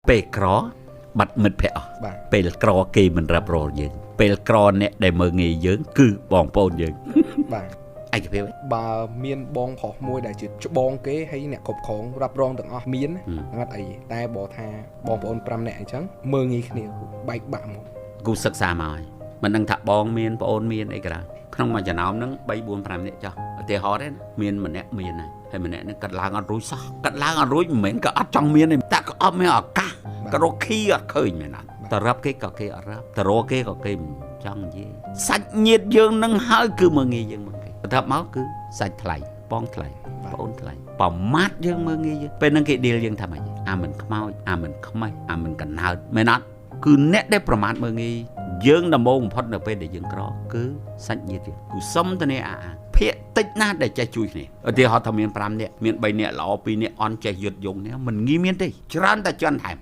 ពេលក្របាត់មិត្តភ័ក្តិពេលក្រគេមិនរ៉ាប់រលយើងពេលក្រអ្នកដែលមើងងាយយើងគឺបងប្អូនយើងបាទឯកភាពបើមានបងប្រុសមួយដែលជាច្បងគេហើយអ្នកគ្រប់គ្រងរ៉ាប់រងទាំងអស់មានអត់អីតែបើថាបងប្អូន5នាក់អញ្ចឹងមើងងាយគ្នាបែកបាក់មកគូសិក្សាមកហើយមិនដឹងថាបងមានប្អូនមានអីក៏ដោយក្នុងមួយចំណោមហ្នឹង3 4 5នាក់ចុះឧទាហរណ៍ទេមានម្នាក់មានហើយម្នាក់ហ្នឹងកាត់ឡើងអត់រួចសោះកាត់ឡើងអត់រួចមិនមែនក៏អត់ចង់មានទេតែក៏អត់មានឱកាសក៏រកខីអត់ឃើញមែនអត់តរ៉ាប់គេក៏គេអត់រ៉ាប់តរគេក៏គេមិនចង់និយាយសាច់ញាតិយើងនឹងហើយគឺមើងងាយយើងមកគេបន្ទាប់មកគឺសាច់ថ្លៃបងថ្លៃប្អូនថ្លៃប្រមាថយើងមើងងាយយើងពេលហ្នឹងគេឌីលយើងថាម៉េចអាមិនខ្មោចអាមិនខ្មេះអាមិនកណើតមែនអត់គឺអ្នកដែលប្រមាថមើងងាយយើងដំបូងបំផុតនៅពេលដែលយើងក្រគឺសាច់ញាតិយើងគឺសុំតនេភាកតិចណាស់ដែលចេះជួយគ្នាឧទាហរណ៍ថាមាន5នាក់មាន3នាក់ល្អ2នាក់អន់ចេះយត់យងនេះមិនងាយមានទេច្រើនតែជន់ថែម